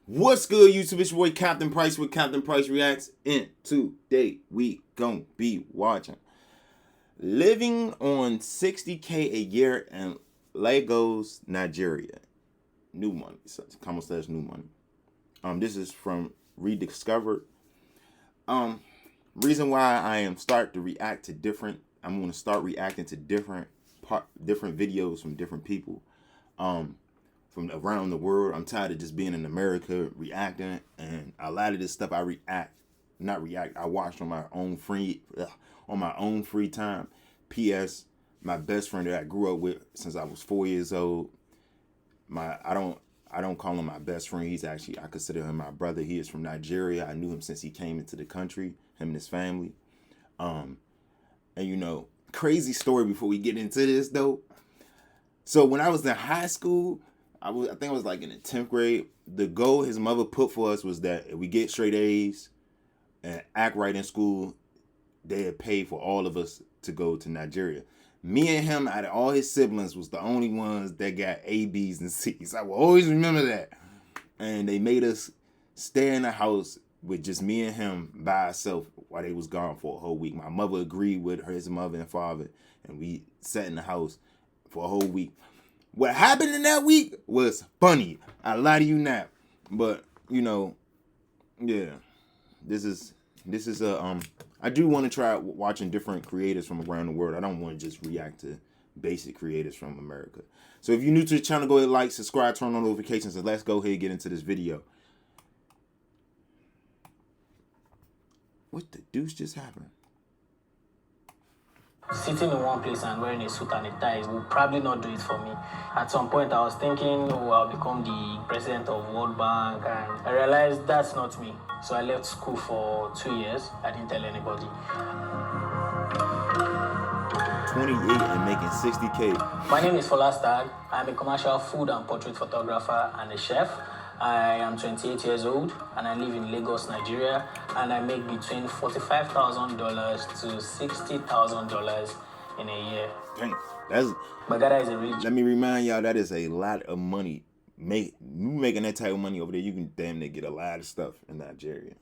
What's good, YouTube? It's your boy Captain Price with Captain Price Reacts. And today we gon' be watching Living on 60K a year in Lagos, Nigeria. New money. / new money. This is from Rediscovered. Reason why I am start to react to different. I'm gonna start reacting to different videos from different people. From around the world. I'm tired of just being in America reacting, and a lot of this stuff I watch on my own free time. P.S. My best friend that I grew up with since I was 4 years old. I don't call him my best friend. He's actually, I consider him my brother. He is from Nigeria. I knew him since he came into the country. Him and his family. And crazy story before we get into this though. So when I was in high school, I think I was like in the 10th grade. The goal his mother put for us was that if we get straight A's and act right in school, they'd pay for all of us to go to Nigeria. Me and him, out of all his siblings, was the only ones that got A, B's, and C's. I will always remember that. And they made us stay in the house with just me and him by ourselves while they was gone for a whole week. My mother agreed with his mother and father, and we sat in the house for a whole week. What happened in that week was funny. I lie to you not. But, yeah. This is I do want to try watching different creators from around the world. I don't want to just react to basic creators from America. So if you're new to the channel, go ahead, like, subscribe, turn on notifications, and let's go ahead and get into this video. What the deuce just happened? Sitting in one place and wearing a suit and a tie will probably not do it for me. At some point I was thinking, I'll become the president of World Bank, and I realized that's not me. So I left school for 2 years. I didn't tell anybody. 28 and making 60K. My name is Folastag. I'm a commercial food and portrait photographer and a chef. I am 28 years old and I live in Lagos, Nigeria, and I make between $45,000 to $60,000 in a year. Dang, but that is a really. Let me remind y'all, that is a lot of money. You making that type of money over there, you can damn near get a lot of stuff in Nigeria.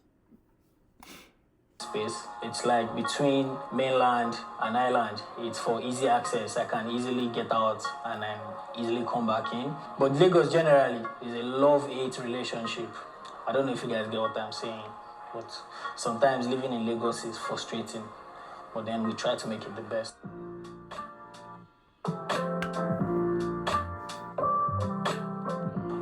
Space. It's like between mainland and island. It's for easy access. I can easily get out and then easily come back in. But Lagos generally is a love-hate relationship. I don't know if you guys get what I'm saying, but sometimes living in Lagos is frustrating. But then we try to make it the best.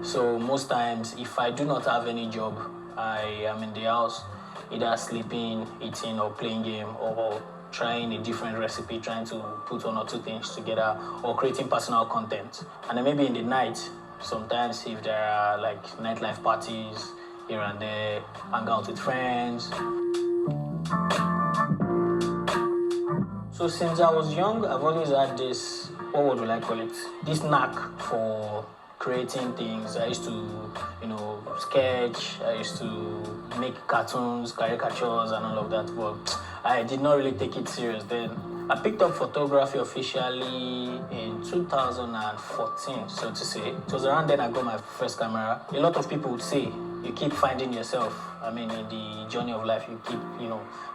So most times, if I do not have any job, I am in the house, either sleeping, eating, or playing game, or trying a different recipe, trying to put one or two things together, or creating personal content. And then maybe in the night, sometimes if there are like nightlife parties here and there, hang out with friends. So since I was young, I've always had this, what would I call it? This knack for creating things. I used to, sketch. I used to make cartoons, caricatures, and all of that. But I did not really take it serious then. I picked up photography officially in 2014, so to say. It was around then I got my first camera. A lot of people would say, you keep finding yourself. I mean, in the journey of life, you keep,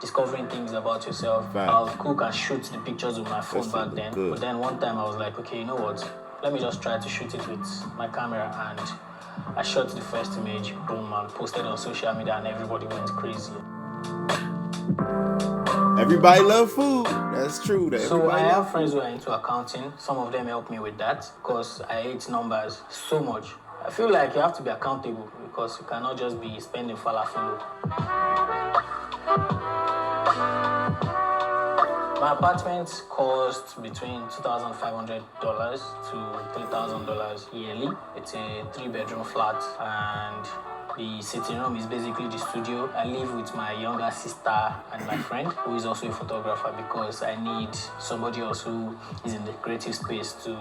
discovering things about yourself. Right. I would cook and shoot the pictures with my phone back then. Good. But then one time I was like, okay, you know what? Let me just try to shoot it with my camera, and I shot the first image, boom, and posted on social media, and everybody went crazy. Everybody love food. That's true. So I have friends who are into accounting. Some of them help me with that because I hate numbers so much. I feel like you have to be accountable because you cannot just be spending falafel. My apartment cost between $2,500 to $3,000 yearly. It's a 3-bedroom flat, and the sitting room is basically the studio. I live with my younger sister and my friend, who is also a photographer, because I need somebody else who is in the creative space to,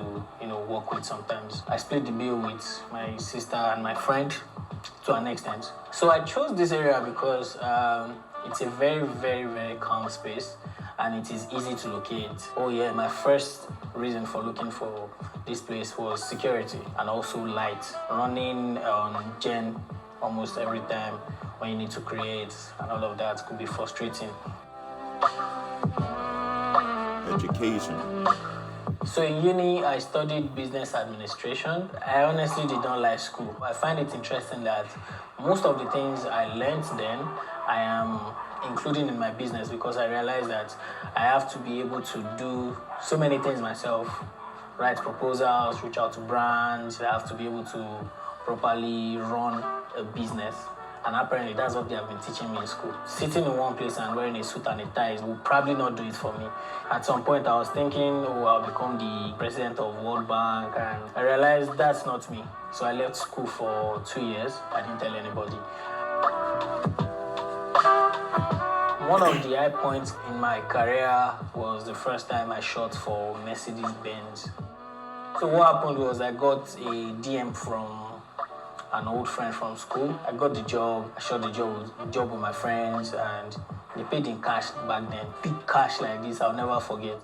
work with sometimes. I split the bill with my sister and my friend to an extent. So I chose this area because it's a very, very, very calm space, and it is easy to locate. Oh yeah, my first reason for looking for this place was security and also light. Running on Gen almost every time when you need to create, and all of that could be frustrating. Education. So in uni, I studied business administration. I honestly did not like school. I find it interesting that most of the things I learned then, I am including in my business, because I realized that I have to be able to do so many things myself. Write proposals, reach out to brands. I have to be able to properly run a business. And apparently that's what they have been teaching me in school. Sitting in one place and wearing a suit and a tie will probably not do it for me. At some point I was thinking, oh, I'll become the president of World Bank, and I realized that's not me. So I left school for 2 years. I didn't tell anybody. One of the high points in my career was the first time I shot for Mercedes-Benz. So what happened was I got a DM from an old friend from school. I got the job. I shot the job with my friends, and they paid in cash back then. Big cash like this, I'll never forget.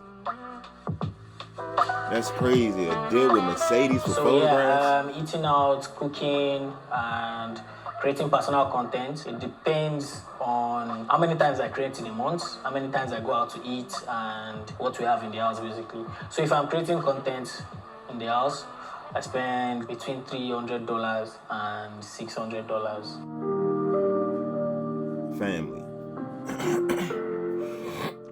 That's crazy. A deal with Mercedes for photographs? Yeah, eating out, cooking, and creating personal content. It depends on how many times I create in a month, how many times I go out to eat, and what we have in the house, basically. So if I'm creating content in the house, I spend between $300 and $600. Family.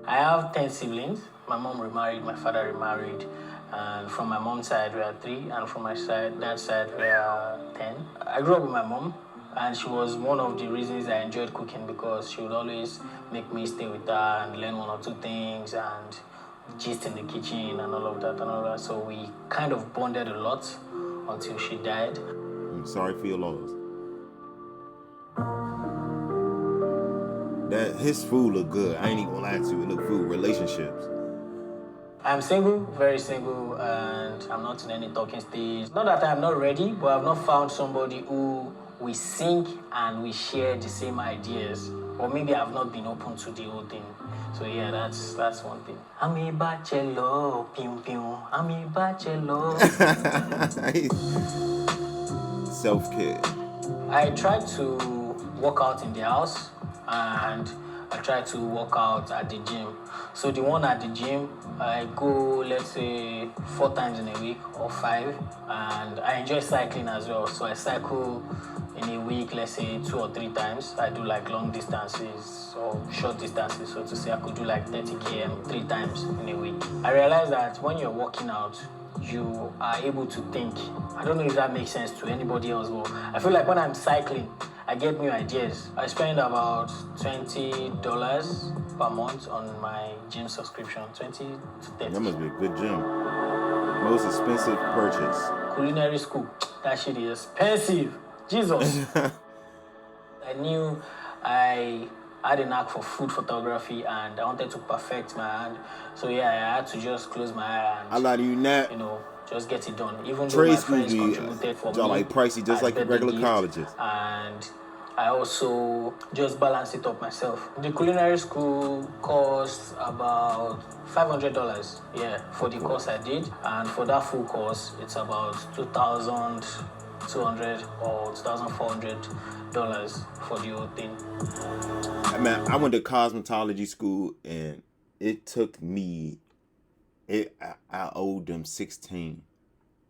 I have 10 siblings. My mom remarried, my father remarried, and from my mom's side we are 3, and from my dad's side we are 10. I grew up with my mom, and she was one of the reasons I enjoyed cooking, because she would always make me stay with her and learn 1 or 2 things and gist in the kitchen and all of that. So we kind of bonded a lot until she died. I'm sorry for your loss. That his food look good. I ain't even gonna lie to you. It look good. Relationships. I'm single, very single, and I'm not in any talking stage. Not that I'm not ready, but I've not found somebody who we sync and we share the same ideas. Or maybe I've not been open to the whole thing. So yeah, that's one thing. I'm a bachelor, pew pew. I'm a bachelor. Self-care. I try to work out in the house, and I try to work out at the gym. So the one at the gym, I go, let's say, 4 times in a week or 5, and I enjoy cycling as well. So I cycle in a week, let's say 2 or 3 times. I do like long distances or short distances. So to say, I could do like 30 km 3 times in a week. I realize that when you're working out, you are able to think. I don't know if that makes sense to anybody else, but I feel like when I'm cycling, I get new ideas. I spend about $20 per month on my gym subscription, 20 to 30. That must be a good gym. Most expensive purchase. Culinary school, that shit is expensive. Jesus. I knew I had a knack for food photography, and I wanted to perfect my hand. So yeah, I had to just close my eye and, I lie to you not. Just get it done. Even though Trade my school friends be contributed for me. like pricey, just like regular colleges. And I also just balance it up myself. The culinary school cost about $500, for the course I did. And for that full course, it's about $2,200 or $2,400 for the whole thing. I went to cosmetology school, and it took me, I owed them 16.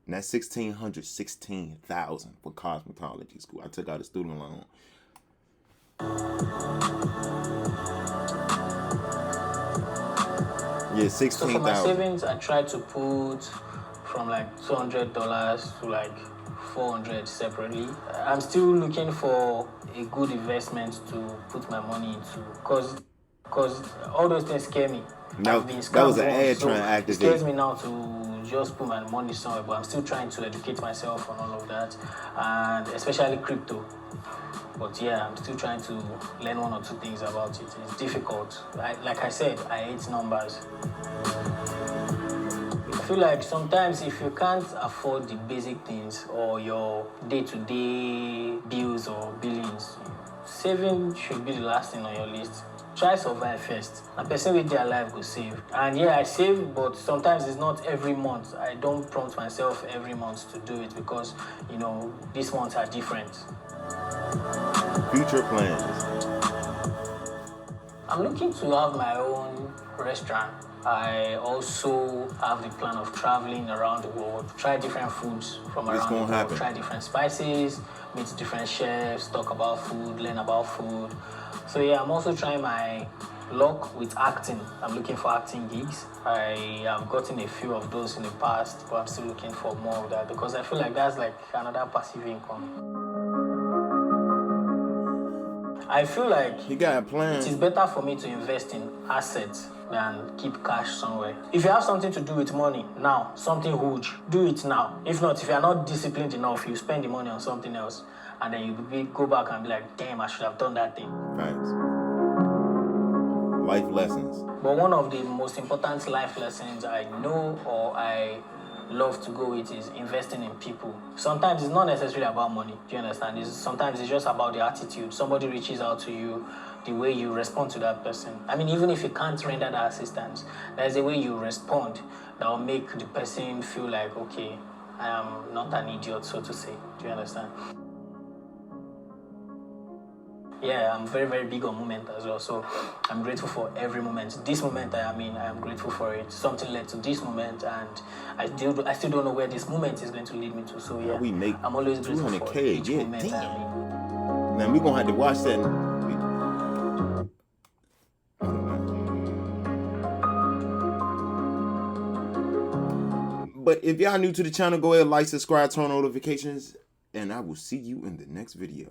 And that's 1,600, 16,000 for cosmetology school. I took out a student loan. Yeah, 16,000. So for my savings, I tried to put from like $200 to like $400 separately. I'm still looking for a good investment to put my money into, because all those things scare me. No, that was an ad trying to activate. It scares me now to just put my money somewhere, but I'm still trying to educate myself on all of that, and especially crypto. But yeah, I'm still trying to learn 1 or 2 things about it. It's difficult. Like I said, I hate numbers. I feel like sometimes if you can't afford the basic things or your day-to-day bills or billings, saving should be the last thing on your list. Try survive first. A person with their life will save. And yeah, I save, but sometimes it's not every month. I don't prompt myself every month to do it, because, these months are different. Future plans. I'm looking to have my own restaurant. I also have the plan of traveling around the world, try different foods from It's around the gonna world, happen. try different spices, meet different chefs, talk about food, learn about food. So yeah, I'm also trying my luck with acting. I'm looking for acting gigs. I have gotten a few of those in the past, but I'm still looking for more of that because I feel like that's like another passive income. I feel like He got a plan. it is better for me to invest in assets than keep cash somewhere. If you have something to do with money now, something huge, do it now. If not, if you are not disciplined enough, you spend the money on something else, and then you go back and be like, damn, I should have done that thing. Thanks. Life lessons. But one of the most important life lessons I know or I love to go with is investing in people. Sometimes it's not necessarily about money. Do you understand? Sometimes it's just about the attitude. Somebody reaches out to you, the way you respond to that person. I mean, even if you can't render that assistance, there's a way you respond that will make the person feel like, okay, I am not an idiot, so to say. Do you understand? Yeah, I'm very, very big on moment as well. So I'm grateful for every moment. This moment I am in, I am grateful for it. Something led to this moment, and I still don't know where this moment is going to lead me to. So yeah, We make I'm always grateful for 200K. each Yeah, moment I am in. now we're gonna have to watch that. But if y'all new to the channel, go ahead, like, subscribe, turn on notifications, and I will see you in the next video.